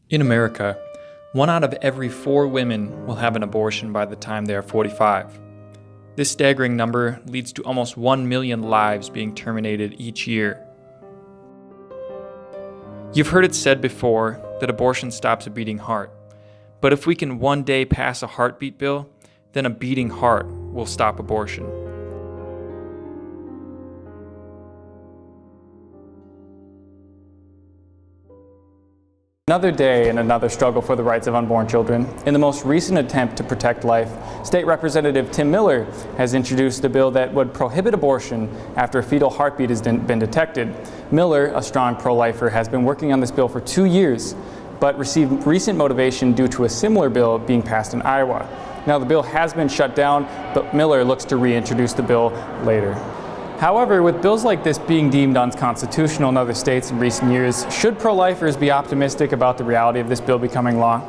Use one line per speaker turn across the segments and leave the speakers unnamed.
In America, 1 out of every 4 women will have an abortion by the time they are 45. This staggering number leads to almost 1 million lives being terminated each year. You've heard it said before that abortion stops a beating heart, but if we can one day pass a heartbeat bill, then a beating heart will stop abortion.
Another day and another struggle for the rights of unborn children. In the most recent attempt to protect life, State Representative Tim Miller has introduced a bill that would prohibit abortion after a fetal heartbeat has been detected. Miller, a strong pro-lifer, has been working on this bill for 2 years, but received recent motivation due to a similar bill being passed in Iowa. Now the bill has been shut down, but Miller looks to reintroduce the bill later. However, with bills like this being deemed unconstitutional in other states in recent years, should pro-lifers be optimistic about the reality of this bill becoming law?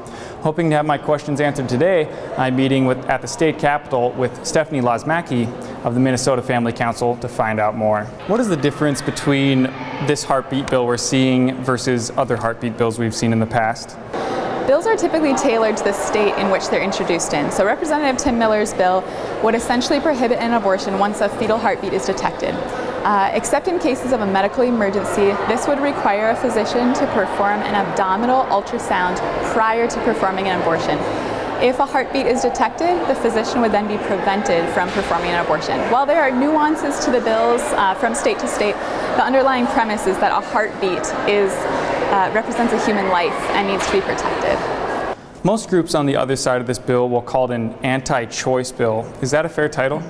Hoping to have my questions answered today, I'm meeting at the state capitol with Stephani Liesmaki of the Minnesota Family Council to find out more. What is the difference between this heartbeat bill we're seeing versus other heartbeat bills we've seen in the past?
Bills are typically tailored to the state in which they're introduced in. So Representative Tim Miller's bill would essentially prohibit an abortion once a fetal heartbeat is detected. Except in cases of a medical emergency, this would require a physician to perform an abdominal ultrasound prior to performing an abortion. If a heartbeat is detected, the physician would then be prevented from performing an abortion. While there are nuances to the bills from state to state, the underlying premise is that a heartbeat represents a human life and needs to be protected.
Most groups on the other side of this bill will call it an anti-choice bill. Is that a fair title?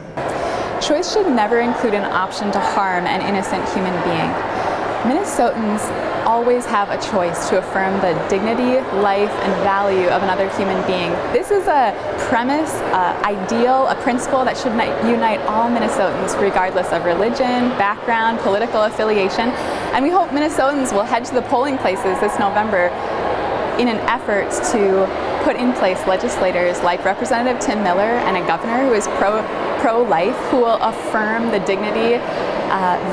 Choice should never include an option to harm an innocent human being. Minnesotans always have a choice to affirm the dignity, life, and value of another human being. This is a premise, ideal, a principle that should unite all Minnesotans regardless of religion, background, political affiliation. And we hope Minnesotans will head to the polling places this November in an effort to put in place legislators like Representative Tim Miller and a governor who is pro-life, who will affirm the dignity,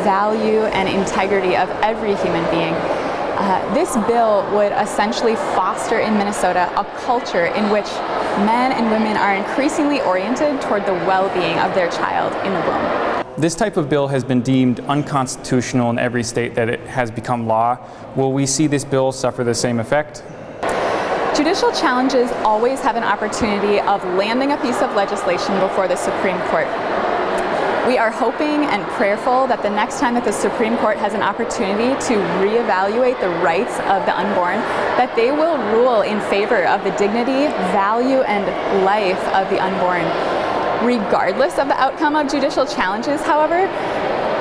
value, and integrity of every human being. This bill would essentially foster in Minnesota a culture in which men and women are increasingly oriented toward the well-being of their child in the womb.
This type of bill has been deemed unconstitutional in every state that it has become law. Will we see this bill suffer the same effect?
Judicial challenges always have an opportunity of landing a piece of legislation before the Supreme Court. We are hoping and prayerful that the next time that the Supreme Court has an opportunity to reevaluate the rights of the unborn, that they will rule in favor of the dignity, value, and life of the unborn. Regardless of the outcome of judicial challenges, however,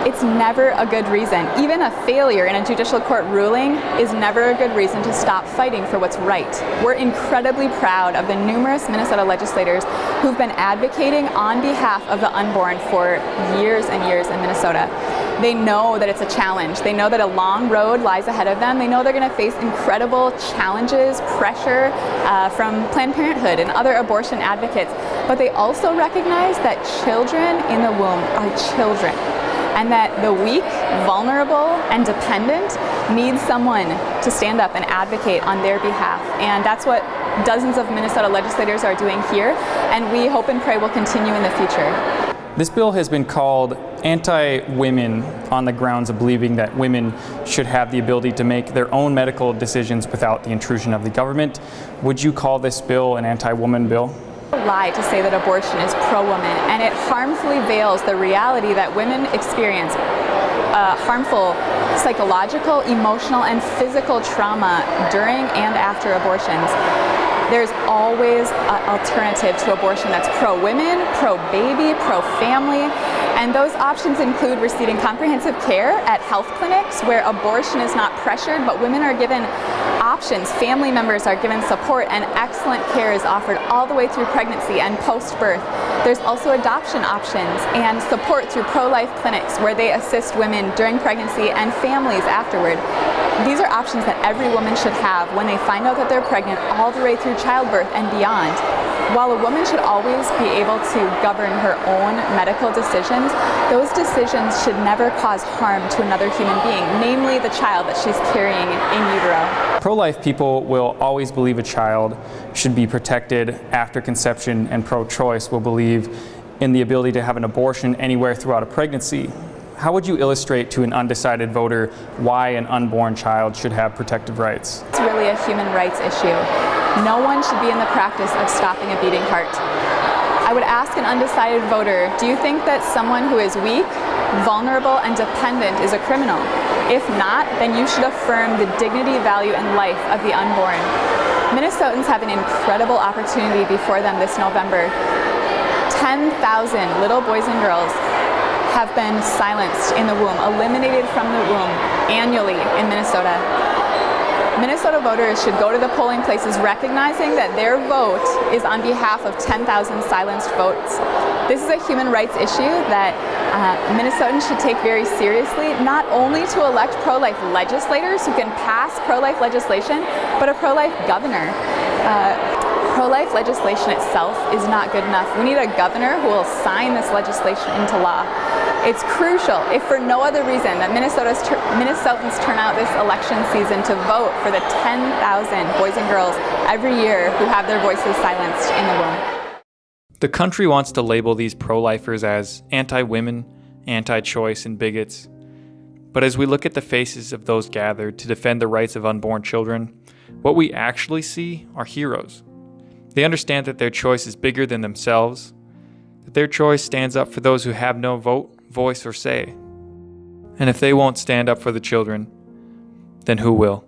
it's never a good reason. Even a failure in a judicial court ruling is never a good reason to stop fighting for what's right. We're incredibly proud of the numerous Minnesota legislators who've been advocating on behalf of the unborn for years and years in Minnesota. They know that it's a challenge. They know that a long road lies ahead of them. They know they're going to face incredible challenges, pressure from Planned Parenthood and other abortion advocates. But they also recognize that children in the womb are children, and that the weak, vulnerable, and dependent need someone to stand up and advocate on their behalf. And that's what dozens of Minnesota legislators are doing here, and we hope and pray will continue in the future.
This bill has been called anti-women on the grounds of believing that women should have the ability to make their own medical decisions without the intrusion of the government. Would you call this bill an anti-woman bill?
Lie to say that abortion is pro-woman, and it harmfully veils the reality that women experience harmful psychological, emotional, and physical trauma during and after abortions. There's always an alternative to abortion that's pro-women, pro-baby, pro-family, and those options include receiving comprehensive care at health clinics where abortion is not pressured, but women are given options, family members are given support, and excellent care is offered all the way through pregnancy and post-birth. There's also adoption options and support through pro-life clinics where they assist women during pregnancy and families afterward. These are options that every woman should have when they find out that they're pregnant all the way through childbirth and beyond. While a woman should always be able to govern her own medical decisions, those decisions should never cause harm to another human being, namely the child that she's carrying in utero.
Pro-life people will always believe a child should be protected after conception, and pro-choice will believe in the ability to have an abortion anywhere throughout a pregnancy. How would you illustrate to an undecided voter why an unborn child should have protective rights?
It's really a human rights issue. No one should be in the practice of stopping a beating heart. I would ask an undecided voter, do you think that someone who is weak, vulnerable, and dependent is a criminal? If not, then you should affirm the dignity, value, and life of the unborn. Minnesotans have an incredible opportunity before them this November. 10,000 little boys and girls have been silenced in the womb, eliminated from the womb annually in Minnesota. Minnesota voters should go to the polling places recognizing that their vote is on behalf of 10,000 silenced votes. This is a human rights issue that Minnesotans should take very seriously, not only to elect pro-life legislators who can pass pro-life legislation, but a pro-life governor. Pro-life legislation itself is not good enough. We need a governor who will sign this legislation into law. It's crucial, if for no other reason, that Minnesotans turn out this election season to vote for the 10,000 boys and girls every year who have their voices silenced in the womb.
The country wants to label these pro-lifers as anti-women, anti-choice, and bigots. But as we look at the faces of those gathered to defend the rights of unborn children, what we actually see are heroes. They understand that their choice is bigger than themselves, that their choice stands up for those who have no vote, voice, or say. And if they won't stand up for the children, then who will?